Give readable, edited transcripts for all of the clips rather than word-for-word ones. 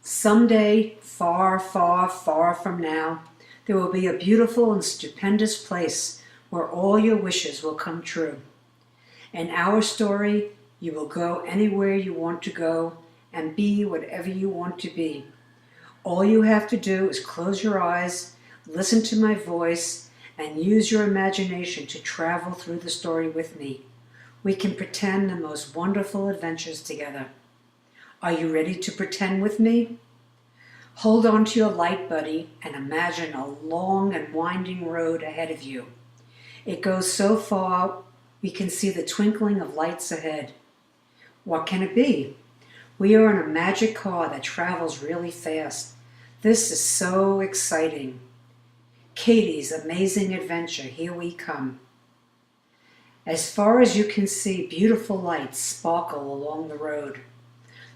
Someday, far, far, far from now, there will be a beautiful and stupendous place where all your wishes will come true. In our story, you will go anywhere you want to go and be whatever you want to be. All you have to do is close your eyes, listen to my voice, and use your imagination to travel through the story with me. We can pretend the most wonderful adventures together. Are you ready to pretend with me? Hold on to your light, buddy, and imagine a long and winding road ahead of you. It goes so far we can see the twinkling of lights ahead. What can it be? We are in a magic car that travels really fast. This is so exciting. Katie's amazing adventure, here we come. As far as you can see, beautiful lights sparkle along the road.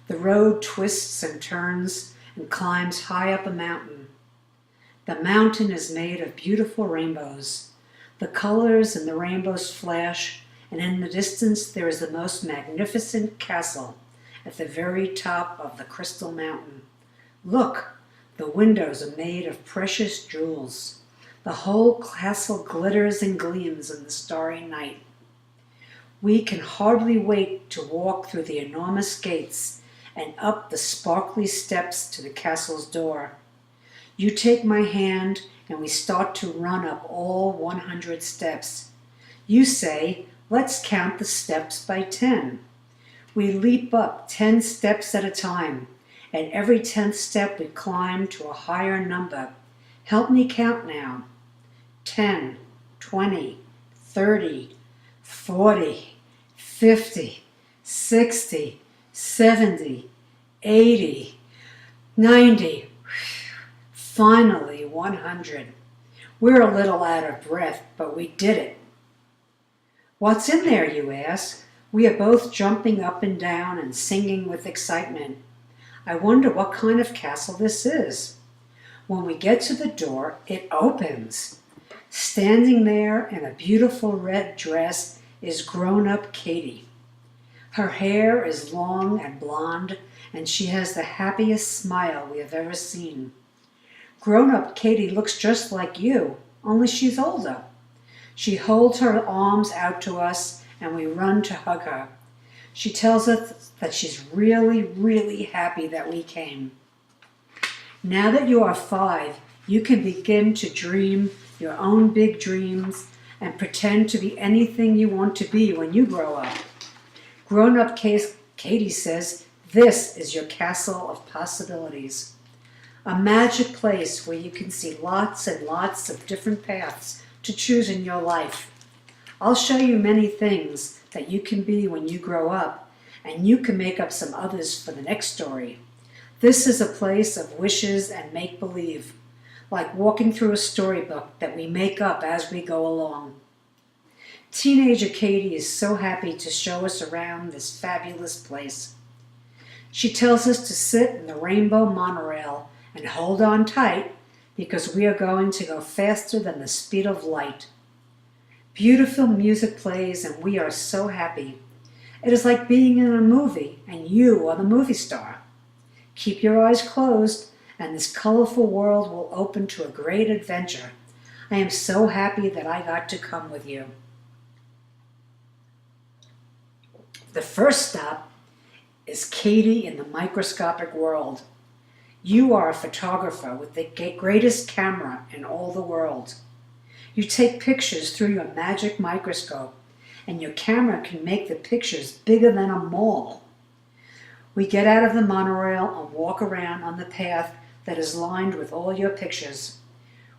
The road twists and turns and climbs high up a mountain. The mountain is made of beautiful rainbows. The colors in the rainbows flash, and in the distance there is the most magnificent castle at the very top of the crystal mountain. Look, the windows are made of precious jewels. The whole castle glitters and gleams in the starry night. We can hardly wait to walk through the enormous gates and up the sparkly steps to the castle's door. You take my hand and we start to run up all 100 steps. You say, let's count the steps by 10. We leap up 10 steps at a time. At every 10th step we climb to a higher number. Help me count now. 10, 20, 30, 40, 50, 60, 70, 80, 90, finally 100. We're a little out of breath, but we did it. What's in there, you ask? We are both jumping up and down and singing with excitement. I wonder what kind of castle this is. When we get to the door, it opens. Standing there in a beautiful red dress is grown-up Katie. Her hair is long and blonde, and she has the happiest smile we have ever seen. Grown-up Katie looks just like you, only she's older. She holds her arms out to us, and we run to hug her. She tells us that she's really, really happy that we came. Now that you are 5, you can begin to dream your own big dreams and pretend to be anything you want to be when you grow up. Grown-up Katie says, this is your castle of possibilities. A magic place where you can see lots and lots of different paths to choose in your life. I'll show you many things that you can be when you grow up, and you can make up some others for the next story. This is a place of wishes and make-believe, like walking through a storybook that we make up as we go along. Teenager Katie is so happy to show us around this fabulous place. She tells us to sit in the rainbow monorail and hold on tight because we are going to go faster than the speed of light. Beautiful music plays and we are so happy. It is like being in a movie and you are the movie star. Keep your eyes closed and this colorful world will open to a great adventure. I am so happy that I got to come with you. The first stop is Katie in the microscopic world. You are a photographer with the greatest camera in all the world. You take pictures through your magic microscope, and your camera can make the pictures bigger than a mall. We get out of the monorail and walk around on the path that is lined with all your pictures.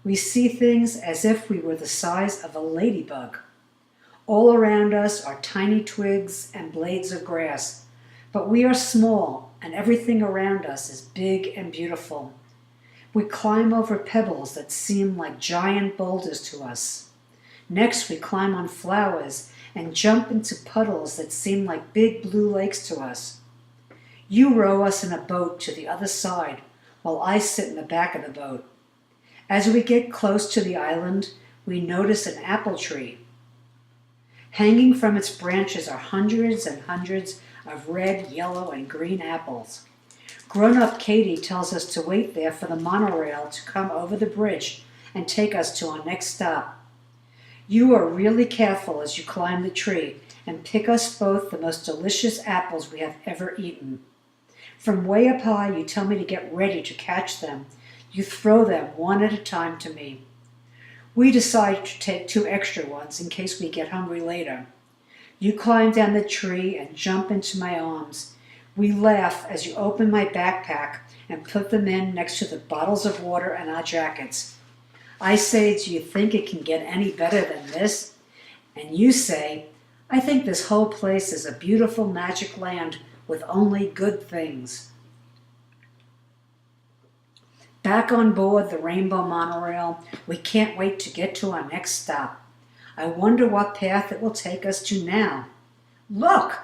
We see things as if we were the size of a ladybug. All around us are tiny twigs and blades of grass, but we are small and everything around us is big and beautiful. We climb over pebbles that seem like giant boulders to us. Next, we climb on flowers and jump into puddles that seem like big blue lakes to us. You row us in a boat to the other side, while I sit in the back of the boat. As we get close to the island, we notice an apple tree. Hanging from its branches are hundreds and hundreds of red, yellow, and green apples. Grown-up Katie tells us to wait there for the monorail to come over the bridge and take us to our next stop. You are really careful as you climb the tree and pick us both the most delicious apples we have ever eaten. From way up high, you tell me to get ready to catch them. You throw them one at a time to me. We decide to take 2 extra ones in case we get hungry later. You climb down the tree and jump into my arms. We laugh as you open my backpack and put them in next to the bottles of water and our jackets. I say, do you think it can get any better than this? And you say, I think this whole place is a beautiful magic land with only good things. Back on board the Rainbow Monorail, we can't wait to get to our next stop. I wonder what path it will take us to now. Look!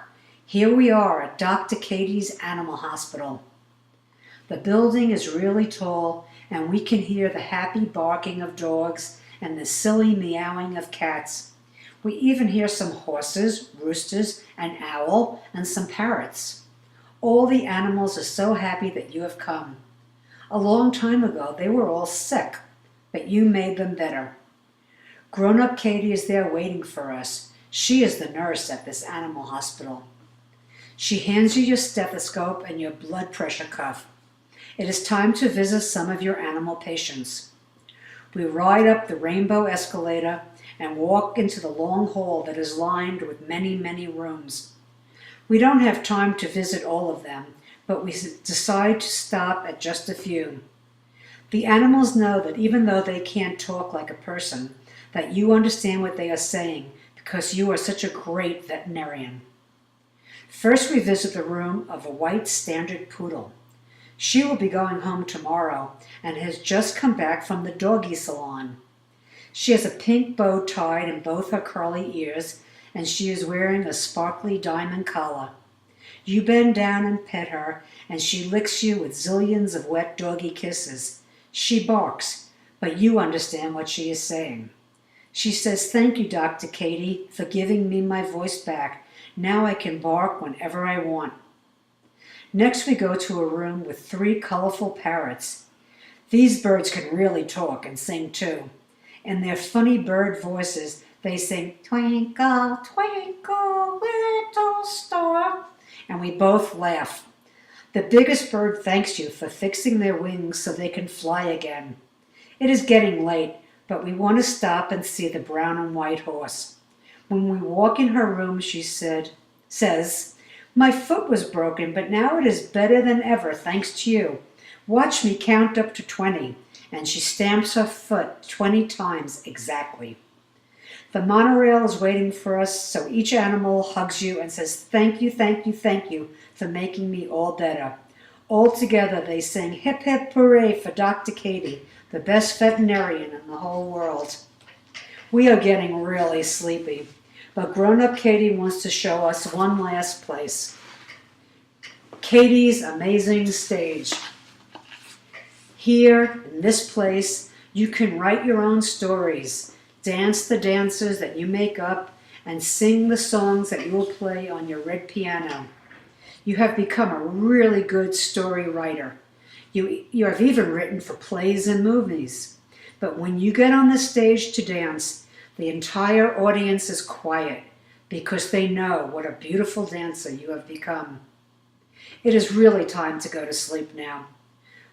Here we are at Dr. Katie's Animal Hospital. The building is really tall, and we can hear the happy barking of dogs and the silly meowing of cats. We even hear some horses, roosters, an owl, and some parrots. All the animals are so happy that you have come. A long time ago, they were all sick, but you made them better. Grown-up Katie is there waiting for us. She is the nurse at this animal hospital. She hands you your stethoscope and your blood pressure cuff. It is time to visit some of your animal patients. We ride up the rainbow escalator and walk into the long hall that is lined with many, many rooms. We don't have time to visit all of them, but we decide to stop at just a few. The animals know that even though they can't talk like a person, that you understand what they are saying because you are such a great veterinarian. First, we visit the room of a white standard poodle. She will be going home tomorrow and has just come back from the doggy salon. She has a pink bow tied in both her curly ears, and she is wearing a sparkly diamond collar. You bend down and pet her, and she licks you with zillions of wet doggy kisses. She barks, but you understand what she is saying. She says, "Thank you, Dr. Katie, for giving me my voice back. Now I can bark whenever I want." Next, we go to a room with 3 colorful parrots. These birds can really talk and sing too. In their funny bird voices, they sing, "Twinkle, twinkle, little star," and we both laugh. The biggest bird thanks you for fixing their wings so they can fly again. It is getting late, but we want to stop and see the brown and white horse. When we walk in her room, she says, "My foot was broken, but now it is better than ever, thanks to you. Watch me count up to 20. And she stamps her foot 20 times exactly. The monorail is waiting for us, so each animal hugs you and says, "Thank you, thank you, thank you for making me all better." All together they sing, "Hip, hip, hooray for Dr. Katie, the best veterinarian in the whole world." We are getting really sleepy, but grown-up Katie wants to show us one last place. Katie's amazing stage. Here, in this place, you can write your own stories, dance the dances that you make up, and sing the songs that you will play on your red piano. You have become a really good story writer. You have even written for plays and movies. But when you get on the stage to dance, the entire audience is quiet because they know what a beautiful dancer you have become. It is really time to go to sleep now.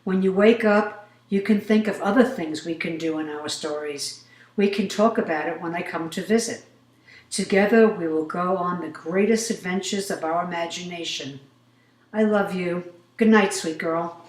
When you wake up, you can think of other things we can do in our stories. We can talk about it when they come to visit. Together, we will go on the greatest adventures of our imagination. I love you. Good night, sweet girl.